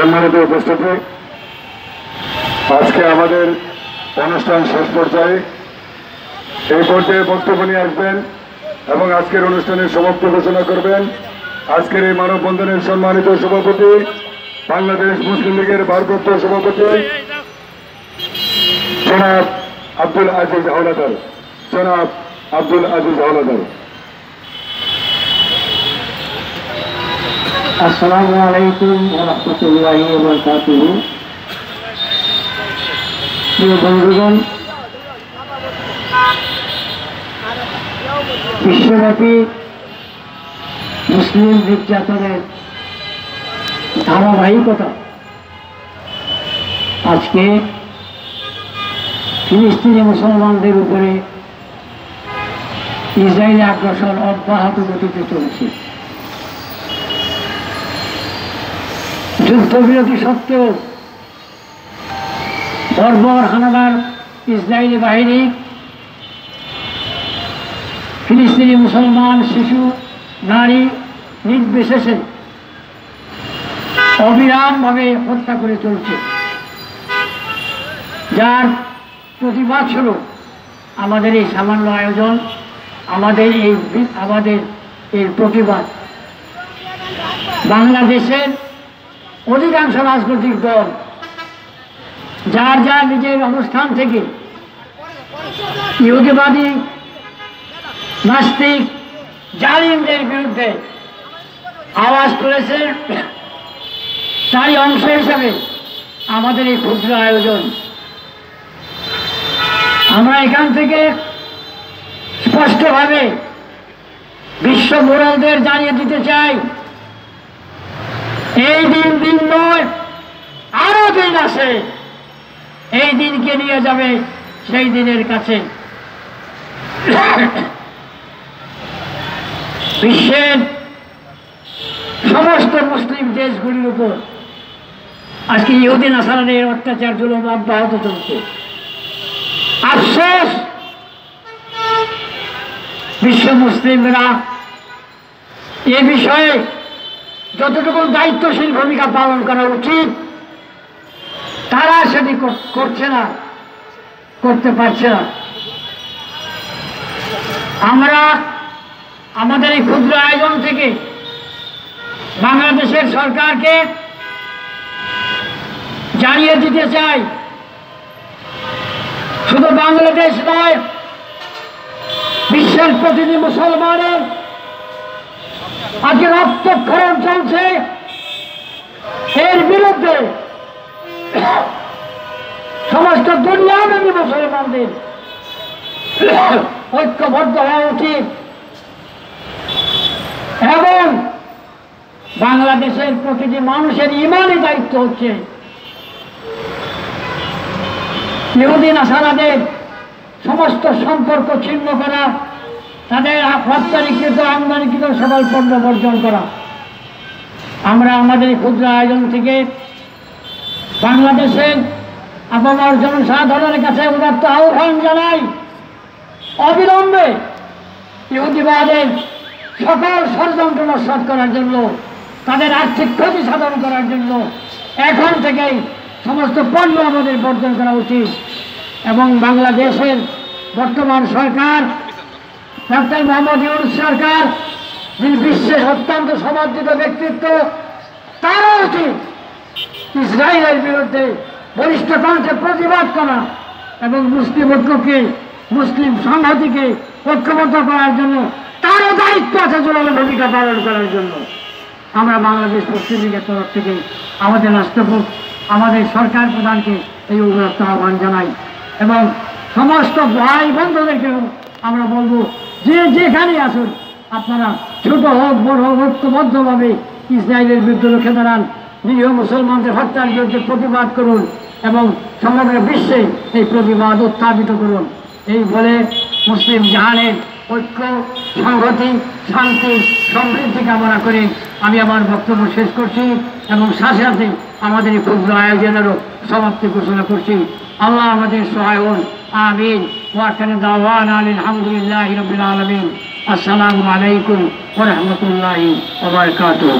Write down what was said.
সম্মানিত উপস্থিতি, আজকে আমাদের অনুষ্ঠান শেষ পর্যায়ে এই পর্যায়ে বক্তব্য নিয়ে আসবেন এবং আজকের অনুষ্ঠানের সমাপ্তি ঘোষণা করবেন আজকের এই মানববন্ধনের সম্মানিত সভাপতি, বাংলাদেশ মুসলিম লীগের ভারপ্রাপ্ত সভাপতি জনাব আব্দুল আজিজ হাওলাদার। জনাব আব্দুল আজিজ হাওলাদার। আসসালামু আলাইকুম ওয়া রাহমাতুল্লাহি ওয়া বারাকাতুহু। প্রিয় বন্ধুগণ, বিশ্বব্যাপী মুসলিম নির্যাতনের ধারাবাহিকতা আজকে ফিলিস্তিনি মুসলমানদের উপরে ইসরায়েলি আগ্রাসন অব্যাহত গতিতে চলছে। যুদ্ধবিরতি সত্ত্বেও বর্বর হানাদার ইসরায়েলি বাহিনী ফিলিস্তিনি মুসলমান, শিশু, নারী নির্বিশেষে অবিরামভাবে হত্যা করে চলছে, যার প্রতিবাদ স্বরূপ আমাদের এই সামান্য আয়োজন, আমাদের এই প্রতিবাদ। বাংলাদেশের অধিকাংশ রাজনৈতিক দল যার যার নিজের অবস্থান থেকে ইহুদিবাদী, নাস্তিক, জালিমদের বিরুদ্ধে আওয়াজ তুলেছে, তারই অংশ হিসাবে আমাদের এই ক্ষুদ্র আয়োজন। আমরা এখান থেকে স্পষ্টভাবে বিশ্ব মোড়লদের জানিয়ে দিতে চাই, এই দিন নয়, আরো দিন আছে, এই দিনকে নিয়ে যাবে সেই দিনের কাছে। বিশ্বের সমস্ত মুসলিম দেশগুলির উপর আজকে ইহুদি নাসারাদের অত্যাচার জুলুম অব্যাহত চলছে। আফসোস, বিশ্ব মুসলিমরা এ বিষয়ে যতটুকু দায়িত্বশীল ভূমিকা পালন করা উচিত তারা সেটি করছে না, করতে পারছে না। আমরা আমাদের এই ক্ষুদ্র আয়োজন থেকে বাংলাদেশের সরকারকে জানিয়ে দিতে চাই, শুধু বাংলাদেশ নয়, বিশ্বের প্রতিটি মুসলমানের আজকে রক্তক্ষরণ চলছে। এর বিরুদ্ধে সমস্ত দুনিয়াব্যাপী মুসলমানদের ঐক্যবদ্ধ হওয়া উচিত এবং বাংলাদেশের প্রতিটি মানুষের ইমানি দায়িত্ব হচ্ছে ইহুদি নাসারাদের সমস্ত সম্পর্ক ছিন্ন করা, তাদের রপ্তানিকৃত আমদানিকৃত সকল পণ্য বর্জন করা। আমরা আমাদের ক্ষুদ্র আয়োজন থেকে বাংলাদেশের আপামর জনসাধারণের কাছে উদাত্ত আহ্বান জানাই, অবিলম্বে ইহুদিবাদের সকল ষড়যন্ত্র নস্যাৎ করার জন্য, তাদের আর্থিক ক্ষতি সাধন করার জন্য এখন থেকেই সমস্ত পণ্য আমাদের বর্জন করা উচিত। এবং বাংলাদেশের বর্তমান সরকার, ডক্টর মোহাম্মদ ইউনূস সরকার, যিনি বিশ্বের অত্যন্ত সমর্থিত ব্যক্তিত্ব, তারও উচিত ইসরায়েলের বিরুদ্ধে বলিষ্ঠ কণ্ঠে প্রতিবাদ করা এবং মুসলিম ঐক্যকে, মুসলিম সংহতিকে ঐক্যবদ্ধ করার জন্য তারও দায়িত্ব আছে জোরালো ভূমিকা পালন করার জন্য। আমরা বাংলাদেশ মুসলিম লীগের তরফ থেকে আমাদের রাষ্ট্রপতি, আমাদের সরকার প্রধানকে এই উদাত্ত আহ্বান জানাই এবং সমস্ত ভাই বন্ধুদেরকেও আমরা বলবো, যে যেখানে আসুন, আপনারা ছোট হোক বড় হোক ঐক্যবদ্ধভাবে ইসরায়েলের বিরুদ্ধে রুখে দাঁড়ান, নিরীহ মুসলমানদের হত্যার বিরুদ্ধে প্রতিবাদ করুন এবং সমগ্র বিশ্বে এই প্রতিবাদ উত্থাপিত করুন। এই বলে মুসলিম জাহানের ঐক্য, সংহতি, শান্তি, সমৃদ্ধি কামনা করে আমি আমার বক্তব্য শেষ করছি এবং সাথে সাথে আমাদের এই ক্ষুদ্র আয়োজনেরও সমাপ্তি ঘোষণা করছি। আল্লাহ আমাদের সহায় হন, আমিন। ওয়াখানে দাওয়ানা আলহামদুলিল্লাহি রাব্বিল আলামিন। আসসালামু আলাইকুম ওয়া রাহমাতুল্লাহি ওয়া বারাকাতুহু।